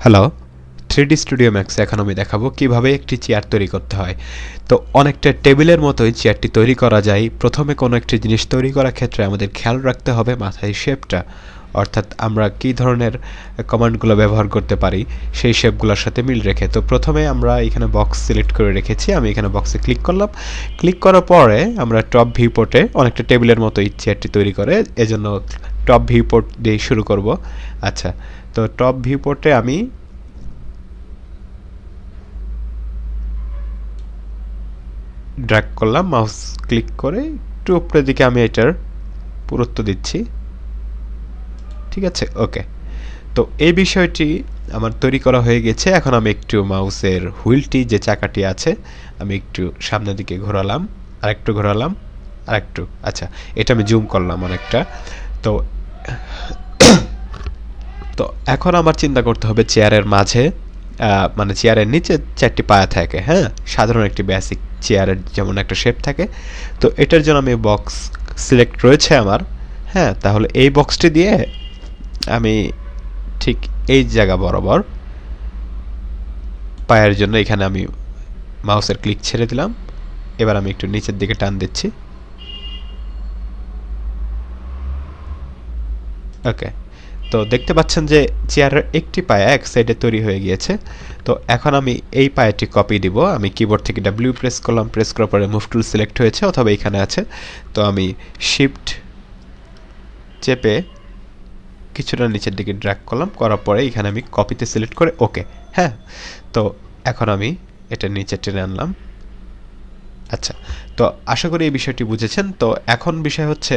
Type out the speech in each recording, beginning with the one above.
Hello, 3D studio ম্যাক্সে এখন আমি দেখাবো কিভাবে একটি চেয়ার তৈরি করতে হয়। তো অনেকটা টেবিলের মতোই চেয়ারটি তৈরি করা যায়। প্রথমে কোনো একটি জিনিস তৈরি করার ক্ষেত্রে আমাদের খেয়াল রাখতে হবে মাথায় শেপটা, অর্থাৎ আমরা কী ধরনের কমান্ডগুলো ব্যবহার করতে পারি সেই শেপগুলোর সাথে মিল রেখে। তো প্রথমে আমরা এখানে বক্স সিলেক্ট করে রেখেছি, আমি এখানে বক্সে ক্লিক করলাম। ক্লিক করার পরে আমরা টপ ভিউ পোর্টে অনেকটা টেবিলের মতোই চেয়ারটি তৈরি করে, এজন্য টপ ভিউ পোর্ট দিয়ে শুরু করব। আচ্ছা, তো টপ ভিউ পোর্টে আমি ড্র্যাগ করলাম, মাউস ক্লিক করে একটু উপরের দিকে আমি এটার পুরুত্ব দিচ্ছি। ঠিক আছে, ওকে। তো এই বিষয়টি আমার তৈরি করা হয়ে গেছে। এখন আমি একটু মাউসের হুইলটি, যে চাকাটি আছে, আমি একটু সামনের দিকে ঘোরালাম, আরেকটু ঘোরালাম, আরেকটু। আচ্ছা, এটা আমি জুম করলাম অনেকটা। তো তো এখন আমার চিন্তা করতে হবে চেয়ারের মাঝে, মানে চেয়ারের নিচে চারটি পায়া থাকে। হ্যাঁ, সাধারণ একটি বেসিক চেয়ারের যেমন একটা শেপ থাকে। তো এটার জন্য আমি বক্স সিলেক্ট রয়েছে আমার। হ্যাঁ, তাহলে এই বক্সটি দিয়ে আমি ঠিক এই জায়গা বরাবর পায়ের জন্য এখানে আমি মাউসের ক্লিক ছেড়ে দিলাম। এবার আমি একটু নিচের দিকে টান দিচ্ছি। ওকে, তো দেখতে পাচ্ছেন যে চেয়ারের একটি পায়া এক সাইডে তৈরি হয়ে গিয়েছে। তো এখন আমি এই পায়াটি কপি দিব। আমি কিবোর্ড থেকে ডাব্লিউ প্রেস করলাম, প্রেস করার পরে মুভ টুল সিলেক্ট হয়েছে অথবা এখানে আছে। তো আমি শিফট চেপে কিছুটা নিচের দিকে ড্র্যাগ করলাম, করার পরে এখানে আমি কপিতে সিলেক্ট করে ওকে। হ্যাঁ, তো এখন আমি এটা নিচে টেনে আনলাম। আচ্ছা, তো আশা করি এই বিষয়টি বুঝেছেন। তো এখন বিষয় হচ্ছে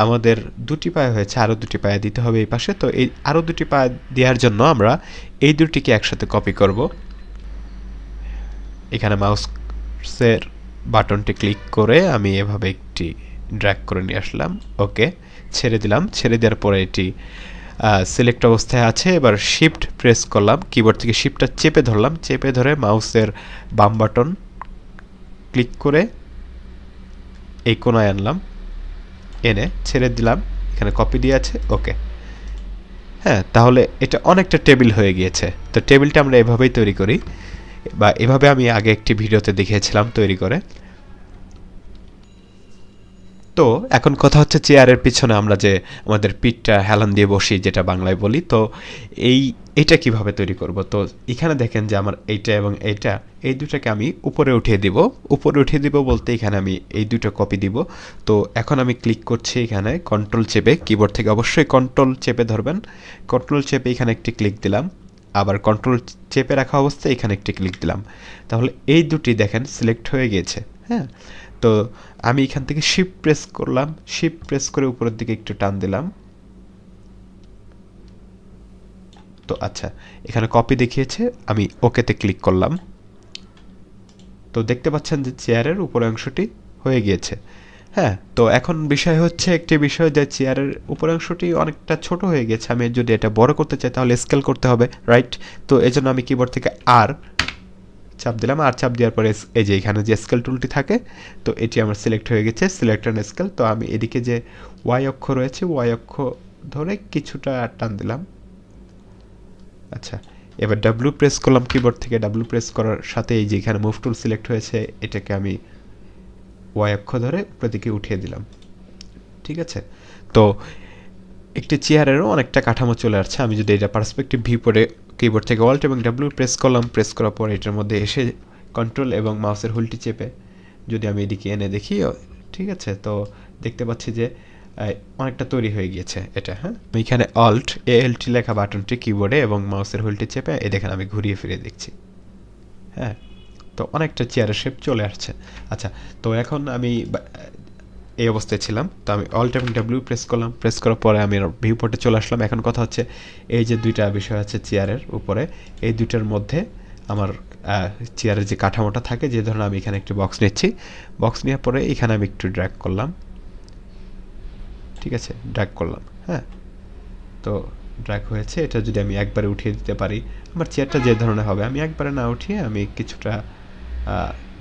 আমাদের দুটি পায়া হয়েছে, আরও দুটি পায়া দিতে হবে এই পাশে। তো এই আরও দুটি পায়া দেওয়ার জন্য আমরা এই দুটিকে একসাথে কপি করব। এখানে মাউসের বাটনটি ক্লিক করে আমি এভাবে একটি ড্র্যাগ করে নিয়ে আসলাম। ওকে, ছেড়ে দিলাম। ছেড়ে দেওয়ার পরে এটি সিলেক্ট অবস্থায় আছে। এবার শিফট প্রেস করলাম, কিবোর্ড থেকে শিফটটা চেপে ধরলাম, চেপে ধরে মাউসের বাম বাটন ক্লিক করে এই কোনায় আনলাম, এনে ছেড়ে দিলাম। এখানে কপি দিয়ে আছে, ওকে। হ্যাঁ, তাহলে এটা অনেকটা টেবিল হয়ে গিয়েছে। তো টেবিলটা আমরা এভাবেই তৈরি করি, বা এভাবে আমি আগে একটি ভিডিওতে দেখিয়েছিলাম তৈরি করে। তো এখন কথা হচ্ছে চেয়ারের পিছনে আমরা যে আমাদের পিঠটা হেলান দিয়ে বসি, যেটা বাংলায় বলি। তো এইটা কিভাবে তৈরি করব? তো এখানে দেখেন যে আমার এইটা এবং এইটা, এই দুটাকে আমি উপরে উঠিয়ে দিব। উপরে উঠিয়ে দিব বলতে এখানে আমি এই দুটো কপি দিব। তো এখন আমি ক্লিক করছি এখানে কন্ট্রোল চেপে, কিবোর্ড থেকে অবশ্যই কন্ট্রোল চেপে ধরবেন। কন্ট্রোল চেপে এখানে একটি ক্লিক দিলাম, আবার কন্ট্রোল চেপে রাখা অবস্থায় এখানে একটি ক্লিক দিলাম। তাহলে এই দুটি দেখেন সিলেক্ট হয়ে গিয়েছে। হ্যাঁ, তো আমি এখান থেকে শিফট প্রেস করলাম, শিফট প্রেস করে উপরের দিকে একটু টান দিলাম। তো আচ্ছা, এখানে কপি দেখিয়েছে, আমি ওকেতে ক্লিক করলাম। তো দেখতে পাচ্ছেন যে চেয়ারের উপরের অংশটি হয়ে গিয়েছে। হ্যাঁ, তো এখন বিষয় হচ্ছে একটি বিষয় যে চেয়ারের উপরের অংশটি অনেকটা ছোট হয়ে গেছে। আমি যদি এটা বড় করতে চাই তাহলে স্কেল করতে হবে, রাইট? তো এজন্য আমি কিবোর্ড থেকে আর চাপ দিলাম, আর চাপ দেওয়ার পরে এই যে এখানে যে স্কেল টুলটি থাকে, তো এটি আমার সিলেক্ট হয়ে গেছে, সিলেক্ট অ্যান্ড স্কেল। তো আমি এদিকে যে ওয়াই অক্ষ রয়েছে, ওয়াই অক্ষ ধরে কিছুটা টান দিলাম। আচ্ছা, এবার ডাব্লিউ প্রেস করলাম কিবোর্ড থেকে, ডাব্লিউ প্রেস করার সাথে এই যে এখানে মুভ টুল সিলেক্ট হয়েছে, এটাকে আমি ওয়াই অক্ষ ধরে উপরের দিকে উঠিয়ে দিলাম। ঠিক আছে, তো একটি চেয়ারেরও অনেকটা কাঠামো চলে আসছে। আমি যদি এটা পার্সপেক্টিভ ভিউ পরে কিবোর্ড থেকে অল্ট এবং ডাব্লিউ প্রেস করলাম, প্রেস করার পর এটার মধ্যে এসে কন্ট্রোল এবং মাউসের হুইলটি চেপে যদি আমি এদিকে এনে দেখি, ঠিক আছে, তো দেখতে পাচ্ছি যে অনেকটা তৈরি হয়ে গিয়েছে এটা। হ্যাঁ, আমি এখানে অল্ট এএলটি লেখা বাটনটি কিবোর্ডে এবং মাউসের হুইলটি চেপে এই দেখেন আমি ঘুরিয়ে ফিরে দেখছি। হ্যাঁ, তো অনেকটা চেয়ারের শেপ চলে আসছে। আচ্ছা, তো এখন আমি এই অবস্থায় ছিলাম। তো আমি অল্ট এবং ডাব্লিউ প্রেস করলাম, প্রেস করার পরে আমি ভিউ পোর্টে চলে আসলাম। এখন কথা হচ্ছে এই যে দুইটা বিষয় আছে চেয়ারের উপরে, এই দুইটার মধ্যে আমার চেয়ারের যে কাঠামোটা থাকে, যে ধরনের আমি এখানে একটি বক্স নিচ্ছি। বক্স নেওয়ার পরে এখানে আমি একটু ড্র্যাগ করলাম। ঠিক আছে, ড্র্যাগ করলাম। হ্যাঁ, তো ড্র্যাগ হয়েছে। এটা যদি আমি একবারে উঠিয়ে দিতে পারি, আমার চেয়ারটা যে ধরনের হবে, আমি একবারে না উঠিয়ে আমি কিছুটা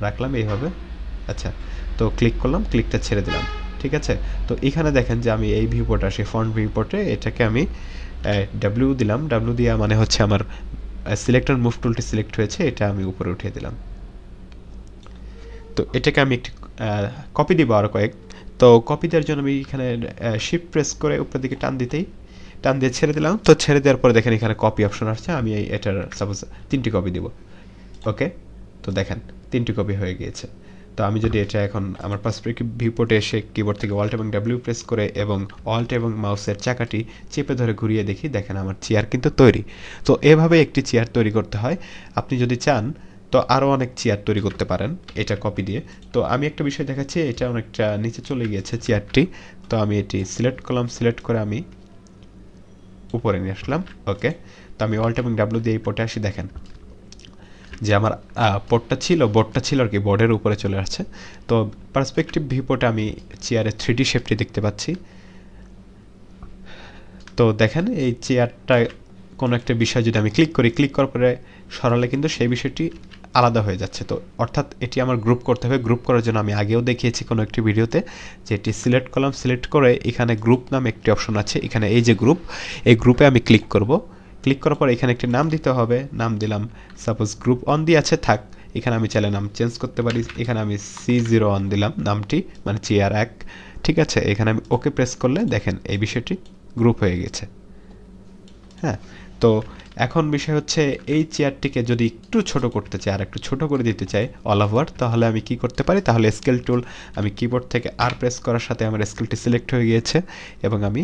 রাখলাম এইভাবে। আচ্ছা, তো ক্লিক করলাম, ক্লিকটা ছেড়ে দিলাম। ঠিক আছে, তো এখানে দেখেন যে আমি এই ভিউপোর্ট আসি, ফ্রন্ট ভিউপোর্টে এটাকে আমি ডাব্লিউ দিলাম। ডাব্লিউ দেওয়া মানে হচ্ছে আমার সিলেক্ট অ্যান্ড মুভ টুলটি সিলেক্ট হয়েছে, এটা আমি উপরে উঠিয়ে দিলাম। তো এটাকে আমি একটি কপি দিব আরও কয়েক। তো কপি দেওয়ার জন্য আমি এখানে শিফট প্রেস করে উপরের দিকে টান দিয়ে ছেড়ে দিলাম। তো ছেড়ে দেওয়ার পরে দেখেন এখানে কপি অপশন আসছে, আমি এটার সাপোজ 3টি কপি দিব। ওকে, তো দেখেন 3টি কপি হয়ে গিয়েছে। তো আমি যদি এটা এখন আমার পার্সপেক্টিভ ভিউপোর্টে এসে কিবোর্ড থেকে অল্ট এবং ডাব্লিউ প্রেস করে এবং অল্ট এবং মাউসের চাকাটি চেপে ধরে ঘুরিয়ে দেখি, দেখেন আমার চেয়ার কিন্তু তৈরি। তো এভাবে একটি চেয়ার তৈরি করতে হয়। আপনি যদি চান তো আরও অনেক চেয়ার তৈরি করতে পারেন এটা কপি দিয়ে। তো আমি একটা বিষয় দেখাচ্ছি, এটা অনেকটা নিচে চলে গিয়েছে চেয়ারটি। তো আমি এটি সিলেক্ট করলাম, সিলেক্ট করে আমি উপরে নিয়ে আসলাম। ওকে, তো আমি অল্ট এবং ডাব্লিউ দিয়ে এই পোর্টে আসি, দেখেন যে আমার বোর্ডটা ছিল আর কি, বোর্ডের উপরে চলে আসছে। তো পার্সপেক্টিভ ভিউপোর্টে আমি চেয়ারের 3D শেপটি দেখতে পাচ্ছি। তো দেখেন এই চেয়ারটা কোনো একটা বিষয় যদি আমি ক্লিক করার পরে সরালে কিন্তু সেই বিষয়টি আলাদা হয়ে যাচ্ছে। তো অর্থাৎ এটি আমার গ্রুপ করতে হবে। গ্রুপ করার জন্য আমি আগেও দেখিয়েছি কোনো একটি ভিডিওতে যে এটি সিলেক্ট করলাম, সিলেক্ট করে এখানে গ্রুপ নামে একটি অপশন আছে, এখানে এই যে গ্রুপ, এই গ্রুপে আমি ক্লিক করব। ক্লিক করার পর এখানে একটি নাম দিতে হবে, নাম দিলাম সাপোজ গ্রুপ অন দিয়ে আছে থাক, এখানে আমি চাইলে নাম চেঞ্জ করতে পারি। এখানে আমি C01 দিলাম নামটি, মানে চেয়ার 1। ঠিক আছে, এখানে আমি ওকে প্রেস করলে দেখেন এই বিষয়টি গ্রুপ হয়ে গেছে। হ্যাঁ, তো এখন বিষয় হচ্ছে এই চেয়ারটিকে যদি একটু ছোট করতে চাই, আর একটু ছোট করে দিতে চাই অল ওভার, তাহলে আমি কি করতে পারি, তাহলে স্কেল টুল, আমি কিবোর্ড থেকে আর প্রেস করার সাথে আমার স্কেলটি সিলেক্ট হয়ে গিয়েছে এবং আমি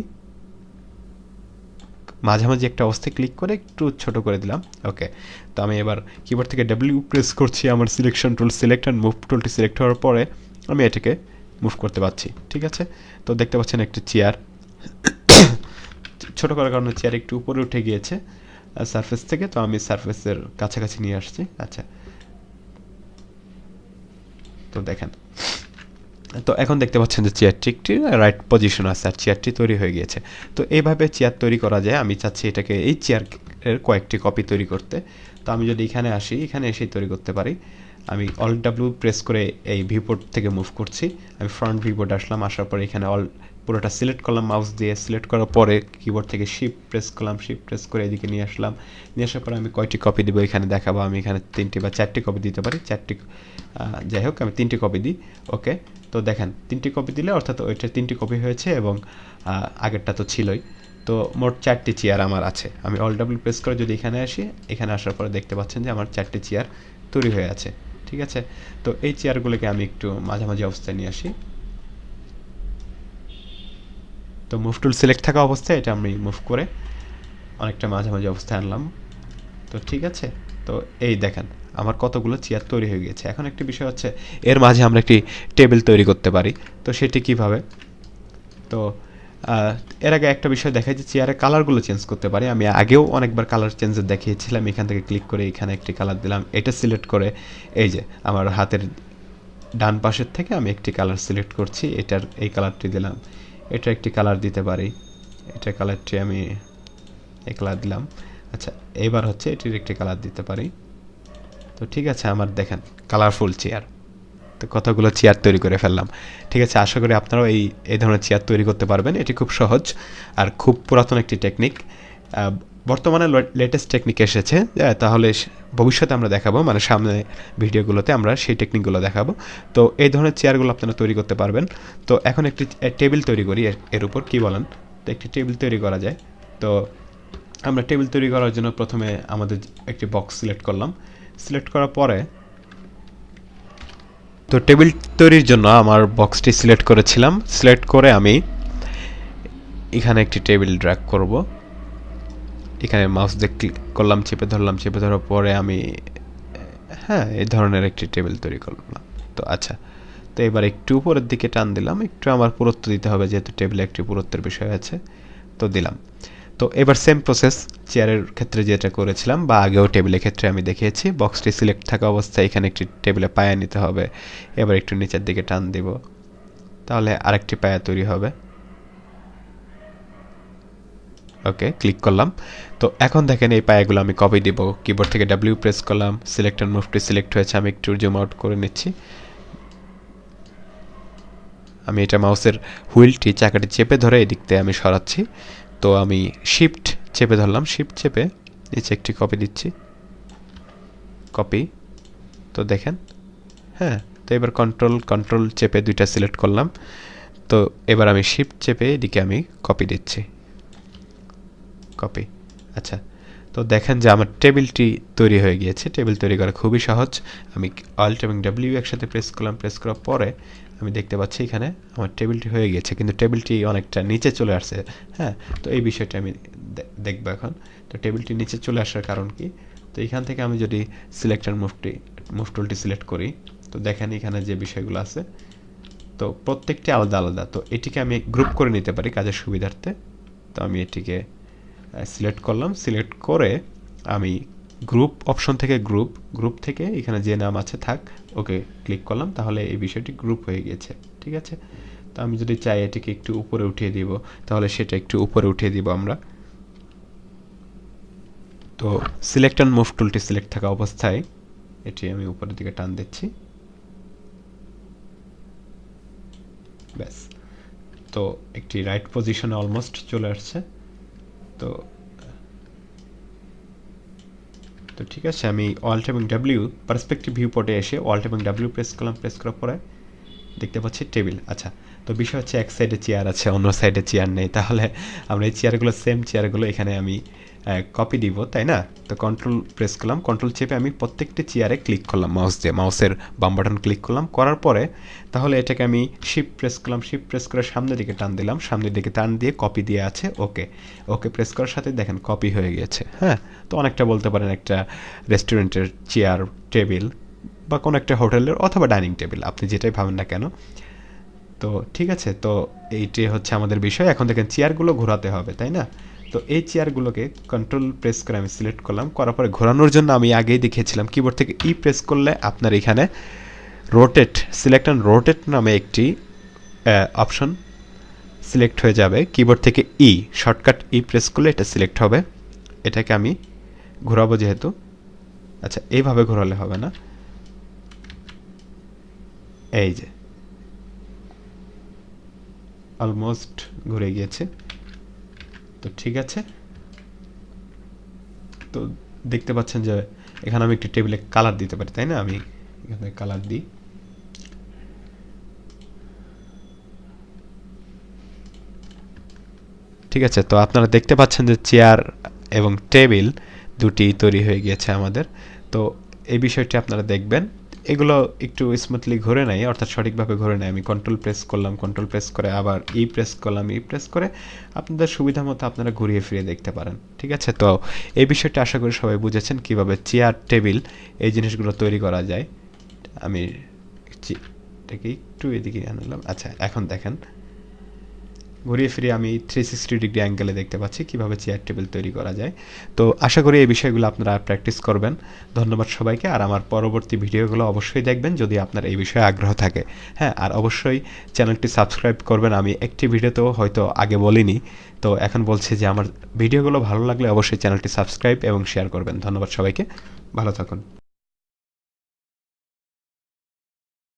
মাঝামাঝি একটা অবস্থায় ক্লিক করে একটু ছোট করে দিলাম। ওকে, তো আমি এবার কিবোর্ড থেকে ডাব্লিউ প্রেস করছি, আমার selection tool select and move টুলটি সিলেক্ট হওয়ার পরে আমি এটাকে মুভ করতে পারছি। ঠিক আছে, তো দেখতে পাচ্ছেন একটি চেয়ার ছোট করার কারণে চেয়ার একটু উপরে উঠে গিয়েছে সারফেস থেকে। তো আমি সারফেসের কাছাকাছি নিয়ে আসছি। আচ্ছা, তো দেখেন, তো এখন দেখতে পাচ্ছেন যে চেয়ারটি একটি রাইট পজিশন আছে আর চেয়ারটি তৈরি হয়ে গিয়েছে। তো এইভাবে চেয়ার তৈরি করা যায়। আমি চাচ্ছি এটাকে এই চেয়ারের কয়েকটি কপি তৈরি করতে। তো আমি যদি এখানে আসি, এখানে এসেই তৈরি করতে পারি। আমি অল্ট ডাব্লিউ প্রেস করে এই ভিউপোর্ট থেকে মুভ করছি। আমি ফ্রন্ট ভিউপোর্টে আসলাম, আসার পরে এখানে পুরোটা সিলেক্ট করলাম মাউস দিয়ে। সিলেক্ট করার পরে কিবোর্ড থেকে শিফট প্রেস করলাম, শিফট প্রেস করে এদিকে নিয়ে আসলাম। নিয়ে আসার পরে আমি কয়টি কপি দিব এখানে দেখাবো। আমি এখানে 3টি বা 4টি কপি দিতে পারি, 4টি, যাই হোক আমি 3টি কপি দিই। ওকে, তো দেখেন 3টি কপি দিলে অর্থাৎ ওইটার 3টি কপি হয়েছে এবং আগেরটা তো ছিলই। তো মোট 4টি চেয়ার আমার আছে। আমি অল ডাব্লিউ প্রেস করে যদি এখানে আসি, এখানে আসার পরে দেখতে পাচ্ছেন যে আমার 4টি চেয়ার তৈরি হয়ে আছে। ঠিক আছে, তো এই চেয়ারগুলোকে আমি একটু মাঝামাঝি অবস্থায় নিয়ে আসি। তো মুভ টুল সিলেক্ট থাকা অবস্থায় এটা আমি মুভ করে অনেকটা মাঝামাঝি অবস্থায় আনলাম। তো ঠিক আছে, তো এই দেখেন আমার কতগুলো চেয়ার তৈরি হয়ে গেছে। এখন একটি বিষয় হচ্ছে এর মাঝে আমরা একটি টেবিল তৈরি করতে পারি। তো সেটি কিভাবে, তো এর আগে একটা বিষয় দেখাই যে চেয়ারের কালারগুলো চেঞ্জ করতে পারি। আমি আগেও অনেকবার কালার চেঞ্জের দেখিয়েছিলাম। এখান থেকে ক্লিক করে এখানে একটি কালার দিলাম, এটা সিলেক্ট করে এই যে আমার হাতের ডান পাশের থেকে আমি একটি কালার সিলেক্ট করছি, এটার এই কালারটি দিলাম। এটা একটি কালার দিতে পারি, এটা কালারটি আমি এই কালার দিলাম। আচ্ছা, এইবার হচ্ছে এটির একটি কালার দিতে পারি। তো ঠিক আছে, আমার দেখেন কালারফুল চেয়ার। তো কতগুলো চেয়ার তৈরি করে ফেললাম। ঠিক আছে, আশা করি আপনারাও এই ধরনের চেয়ার তৈরি করতে পারবেন। এটি খুব সহজ আর খুব পুরাতন একটি টেকনিক। বর্তমানে লেটেস্ট টেকনিক এসেছে, তাহলে ভবিষ্যতে আমরা দেখাবো, মানে সামনে ভিডিওগুলোতে আমরা সেই টেকনিকগুলো দেখাবো। তো এই ধরনের চেয়ারগুলো আপনারা তৈরি করতে পারবেন। তো এখন একটি টেবিল তৈরি করি এর উপর, কি বলেন? তো একটি টেবিল তৈরি করা যায়। তো আমরা টেবিল তৈরি করার জন্য প্রথমে আমাদের একটি বক্স সিলেক্ট করলাম। সিলেক্ট করার পরে তো টেবিল তৈরির জন্য আমার বক্সটি সিলেক্ট করেছিলাম। সিলেক্ট করে আমি এখানে একটি টেবিল ড্র্যাগ করব। এখানে মাউস দিয়ে ক্লিক করলাম, চেপে ধরলাম, চেপে ধরার পরে আমি এই ধরনের একটি টেবিল তৈরি করলাম। তো আচ্ছা, তো এবার একটু উপরের দিকে টান দিলাম, একটু আমার পুরুত্ব দিতে হবে যেহেতু টেবিলে একটি পুরুত্বের বিষয় আছে। তো দিলাম। তো এবার সেম প্রসেস চেয়ারের ক্ষেত্রে যেটা করেছিলাম বা আগেও টেবিলের ক্ষেত্রে আমি দেখিয়েছি। বক্সটি সিলেক্ট থাকা অবস্থায় এখানে একটি টেবিলে পায়া নিতে হবে। এবার একটু নিচের দিকে টান দিব, তাহলে আরেকটি পায়া তৈরি হবে। ওকে, ক্লিক করলাম। তো এখন দেখেন এই পায়াগুলো আমি কপি দিব। কিবোর্ড থেকে ডাব্লিউ প্রেস করলাম, সিলেক্ট অ্যান্ড মুভটি সিলেক্ট হয়েছে। আমি একটু জুম আউট করে নিচ্ছি। আমি এটা মাউসের হুইলটি, চাকাটি চেপে ধরে এদিক থেকে আমি সরাচ্ছি। তো আমি শিফট চেপে ধরলাম, শিফট চেপে নিচে একটি কপি দিচ্ছি। কপি। তো দেখেন, হ্যাঁ, তো এবার কন্ট্রোল চেপে দুইটা সিলেক্ট করলাম। তো এবার আমি শিফট চেপে এদিকে আমি কপি দিচ্ছি, কপি। আচ্ছা, তো দেখেন যে আমার টেবিলটি তৈরি হয়ে গিয়েছে। টেবিল তৈরি করা খুবই সহজ। আমি অল্ট এবং ডাব্লিউ একসাথে প্রেস করলাম, প্রেস করার পরে আমি দেখতে পাচ্ছি এখানে আমার টেবিলটি হয়ে গিয়েছে, কিন্তু টেবিলটি অনেকটা নিচে চলে আসছে। হ্যাঁ, তো এই বিষয়টা আমি দেখবো এখন। তো টেবিলটি নিচে চলে আসার কারণ কি? তো এখান থেকে আমি যদি সিলেক্ট অ্যান্ড মুভ টুলটি সিলেক্ট করি, তো দেখেন এখানে যে বিষয়গুলো আছে, তো প্রত্যেকটি আলাদা আলাদা। তো এটিকে আমি গ্রুপ করে নিতে পারি কাজের সুবিধার্থে। তো আমি এটিকে সিলেক্ট করলাম, সিলেক্ট করে আমি গ্রুপ অপশন থেকে গ্রুপ থেকে এখানে যে নাম আছে থাক, ওকে ক্লিক করলাম, তাহলে এই বিষয়টি গ্রুপ হয়ে গিয়েছে। ঠিক আছে, তো আমি যদি চাই এটিকে একটু উপরে উঠিয়ে দিব, তাহলে সেটা একটু উপরে উঠিয়ে দিব আমরা। তো সিলেক্ট অ্যান্ড মুভ টুলটি সিলেক্ট থাকা অবস্থায় এটি আমি উপরের দিকে টান দিচ্ছি, ব্যাস। তো একটি রাইট পজিশনে অলমোস্ট চলে আসছে। তো ঠিক আছে, আমি অল্ট এবং ডাব্লিউ পার্সপেক্টিভ ভিউ পটে এসে অল্ট এবং ডাব্লিউ প্রেস করলাম, প্রেস করার পরে দেখতে পাচ্ছি টেবিল। আচ্ছা, তো বিষয় হচ্ছে এক সাইডে চেয়ার আছে, অন্য সাইডে চেয়ার নেই, তাহলে আমরা এই চেয়ারগুলো, সেম চেয়ারগুলো এখানে আমি কপি দিব, তাই না? তো কন্ট্রোল প্রেস করলাম, কন্ট্রোল চেপে আমি প্রত্যেকটি চেয়ারে ক্লিক করলাম মাউস দিয়ে, মাউসের বাম বাটন ক্লিক করলাম, করার পরে তাহলে এটাকে আমি শিফট প্রেস করলাম, শিফট প্রেস করে সামনের দিকে টান দিলাম, সামনের দিকে টান দিয়ে কপি দিয়ে আছে, ওকে প্রেস করার সাথে দেখেন কপি হয়ে গিয়েছে। হ্যাঁ, তো অনেকটা বলতে পারেন একটা রেস্টুরেন্টের চেয়ার, টেবিল, বা কোনো একটা হোটেলের অথবা ডাইনিং টেবিল, আপনি যেটাই ভাবেন না কেন। তো ঠিক আছে, তো এইটি হচ্ছে আমাদের বিষয়। এখন দেখেন চেয়ারগুলো ঘোরাতে হবে, তাই না? তো এই চেয়ারগুলোকে কন্ট্রোল প্রেস করে আমি সিলেক্ট করলাম, করার পরে ঘোরানোর জন্য আমি আগেই দেখিয়েছিলাম কিবোর্ড থেকে ই প্রেস করলে আপনার এখানে রোটেট, সিলেক্ট অ্যান্ড রোটেট নামে একটি অপশন সিলেক্ট হয়ে যাবে। কিবোর্ড থেকে ই শর্টকাট ই প্রেস করলে এটা সিলেক্ট হবে। এটাকে আমি ঘোরাবো যেহেতু, আচ্ছা এইভাবে ঘোরালে হবে না, এই যে অলমোস্ট ঘুরে গিয়েছে। তো ঠিক আছে, তো দেখতে পাচ্ছেন যে এখানে আমি একটি টেবিলে কালার দিতে পারি, তাই না? আমি এখানে কালার দিই, ঠিক আছে। তো আপনারা দেখতে পাচ্ছেন যে চেয়ার এবং টেবিল দুটি তৈরি হয়ে গিয়েছে আমাদের। তো এই বিষয়টি আপনারা দেখবেন, এগুলো একটু স্মুথলি ঘুরে নেয়, অর্থাৎ সঠিকভাবে ঘুরে নেয়। আমি কন্ট্রোল প্রেস করলাম, কন্ট্রোল প্রেস করে আবার ই প্রেস করলাম, ই প্রেস করে আপনাদের সুবিধা মতো আপনারা ঘুরিয়ে ফিরিয়ে দেখতে পারেন। ঠিক আছে, তো এই বিষয়টা আশা করি সবাই বুঝেছেন কিভাবে চেয়ার, টেবিল এই জিনিসগুলো তৈরি করা যায়। আমি এটাকে একটু এদিকে আনলাম। আচ্ছা, এখন দেখেন ঘুরিয়ে ফিরিয়ে আমি 360 ডিগ্রি অ্যাঙ্গেলে দেখতে পাচ্ছি কিভাবে চেয়ার টেবিল তৈরি করা যায়। তো আশা করি এই বিষয়গুলো আপনারা প্র্যাকটিস করবেন। ধন্যবাদ সবাইকে, আর আমার পরবর্তী ভিডিওগুলো অবশ্যই দেখবেন যদি আপনার এই বিষয়ে আগ্রহ থাকে। হ্যাঁ, আর অবশ্যই চ্যানেলটি সাবস্ক্রাইব করবেন। আমি একটি ভিডিওতেও হয়তো আগে বলিনি, তো এখন বলছি যে আমার ভিডিওগুলো ভালো লাগলে অবশ্যই চ্যানেলটি সাবস্ক্রাইব এবং শেয়ার করবেন। ধন্যবাদ সবাইকে, ভালো থাকুন।